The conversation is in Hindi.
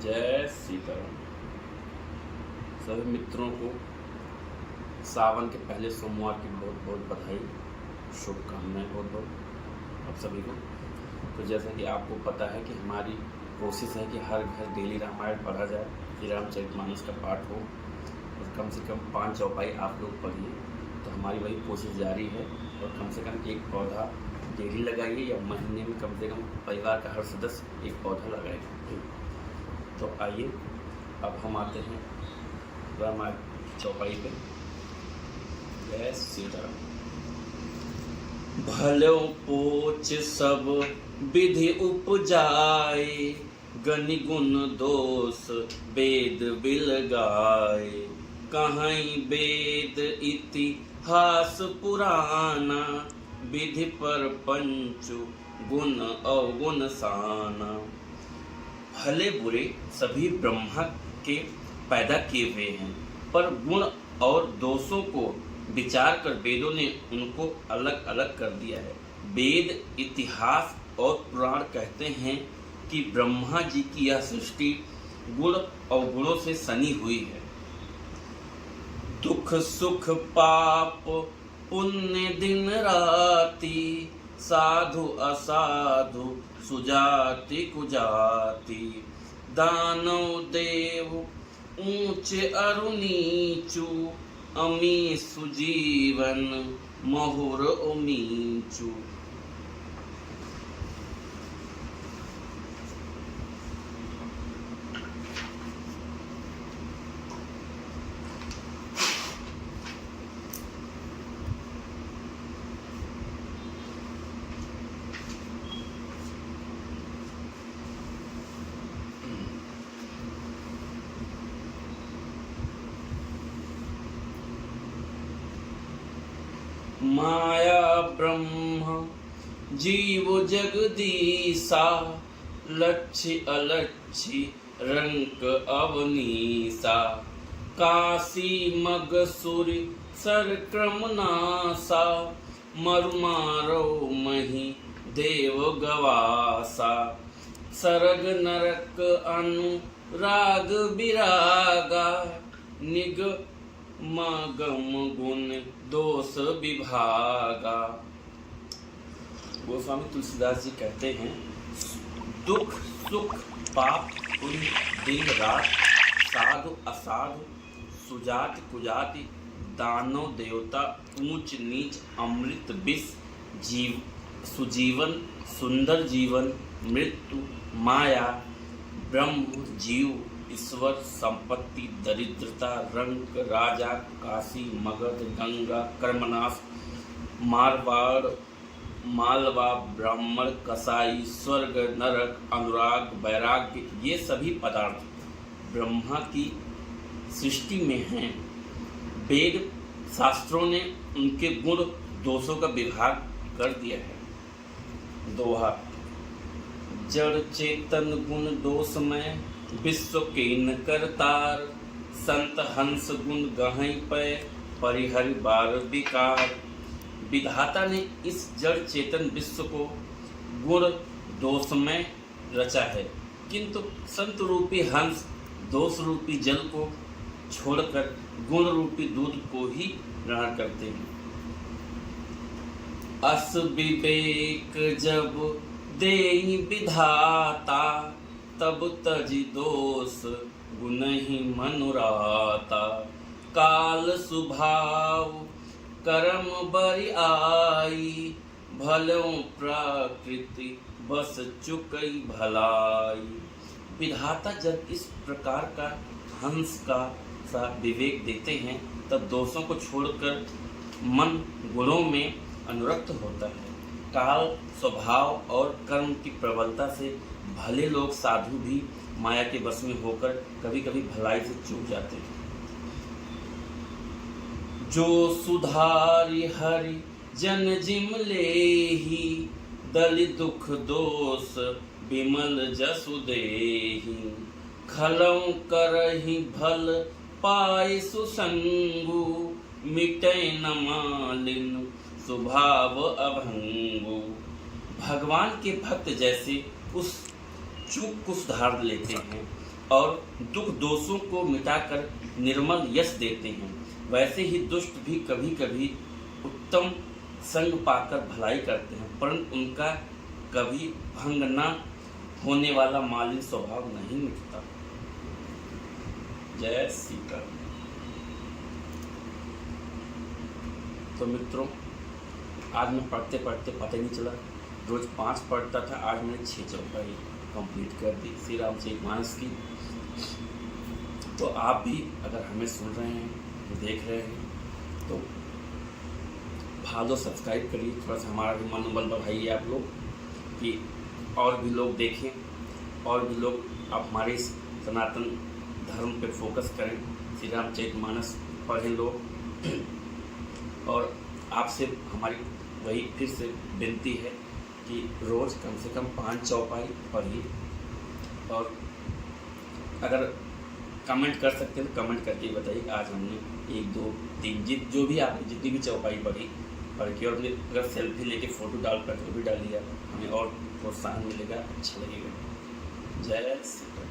जय सीताराम। सभी मित्रों को सावन के पहले सोमवार की बहुत बहुत बधाई, शुभकामनाएं बहुत बहुत आप सभी को। तो जैसा कि आपको पता है कि हमारी कोशिश है कि हर घर डेली रामायण पढ़ा जाए, कि रामचरितमानस का पाठ हो और कम से कम 5 चौपाई आप लोग पढ़िए। तो हमारी वही कोशिश जारी है और कम से कम एक पौधा डेली लगाइए या महीने में कम से कम परिवार का हर सदस्य एक पौधा लगाएगा। तो आइए अब हम आते हैं रामायण चौपाई पे। जय सीताराम। भलो पोच सब विधि उपजाए, गनि गुण दोष वेद बिलगाए। कहीं वेद इतिहास पुराना, विधि पर पंचु गुण अवगुण साना। भले बुरे सभी ब्रह्मा के पैदा किए हुए हैं, पर गुण और दोषों को विचार कर वेदों ने उनको अलग अलग कर दिया है। वेद, इतिहास और पुराण कहते हैं कि ब्रह्मा जी की यह सृष्टि गुण और गुणों से सनी हुई है। दुख सुख पाप पुण्य दिन राति, साधु असाधु सुजाति कुजाति। दानव देव ऊंच अरु नीचु, अमी सुजीवन महुर उमीचु। माया ब्रह्म जीव जगदीसा, लक्ष्य अलक्ष्य रंक अवनीसा। काशी मगसुर सरक्रम नासा, मरुमारो मही देव गवासा। सरग नरक अनुराग विरागा, निग मगम गुण दोष विभागा। गोस्वामी तुलसीदास जी कहते हैं, दुख सुख पाप पुण्य दिन रात, साधु असाधु सुजाति कुजाति। दानव देवता ऊंच नीच अमृत विष, जीव सुजीवन सुंदर जीवन, मृत्यु माया ब्रह्म जीव ईश्वर संपत्ति दरिद्रता रंक राजा काशी मगध गंगा कर्मनाश मारवाड़ मालवा ब्राह्मण कसाई स्वर्ग नरक अनुराग वैराग्य। ये सभी पदार्थ ब्रह्मा की सृष्टि में हैं। वेद शास्त्रों ने उनके गुण दोषों का विभाग कर दिया है। दोहा। जड़ चेतन गुण दोष में विश्व के न करतार, संत हंस गुण गहई पे परिहरि बार विकार। विधाता ने इस जड़ चेतन विश्व को गुण दोष में रचा है, किंतु संत रूपी हंस दोष रूपी जल को छोड़कर गुण रूपी दूध को ही ग्रहण करते हैं। अस विवेक जब देहि विधाता, तब तजि दोष गुण ही मनुराता। काल सुभाव कर्म बरि आई, भलों प्रकृति बस चुकई भलाई। विधाता जब इस प्रकार का हंस का सा विवेक देते हैं, तब दोषों को छोड़कर मन गुणों में अनुरक्त होता है। काल स्वभाव और कर्म की प्रबलता से भले लोग साधु भी माया के वश में होकर कभी कभी भलाई से चूक जाते हैं। जो सुधारि हरि जन जिम लेहि, दलि दुख दोष विमल जसु देहि। खलौ करहि भल पाए सुसंगु, मिटै न मालिन स्वभाव अभंगु। भगवान के भक्त जैसे उस चूक को सुधार लेते हैं। और दुख दोषों को मिटाकर निर्मल यश देते हैं, वैसे ही दुष्ट भी कभी कभी उत्तम संग पाकर भलाई करते हैं, परंतु उनका कभी भंग न होने वाला मालिन स्वभाव नहीं मिटता। जय सीता। तो मित्रों, आज मैं पढ़ते पढ़ते पता ही नहीं चला, रोज 5 पढ़ता था, आज मैंने 6 चौपाई कंप्लीट कर दी श्री रामचरितमानस की। तो आप भी अगर हमें सुन रहे हैं, देख रहे हैं, तो भालो सब्सक्राइब करिए, थोड़ा सा हमारा भी मनोबल बढ़ाइए आप लोग, कि और भी लोग देखें, और भी लोग आप हमारे इस सनातन धर्म पे फोकस करें, श्री रामचरितमानस पढ़ें लोग। और आपसे हमारी वही फिर से विनती है कि रोज़ कम से कम 5 चौपाई पढ़िए, और अगर कमेंट कर सकते हैं तो कमेंट करके बताइए आज हमने 1 2 3 जो भी आपने जितनी भी चौपाई पढ़ के, और अपने अगर सेल्फी लेके फ़ोटो डाल कर तो भी डालिए, हमें और प्रोत्साहन मिलेगा, अच्छा लगेगा। जय श्री राम।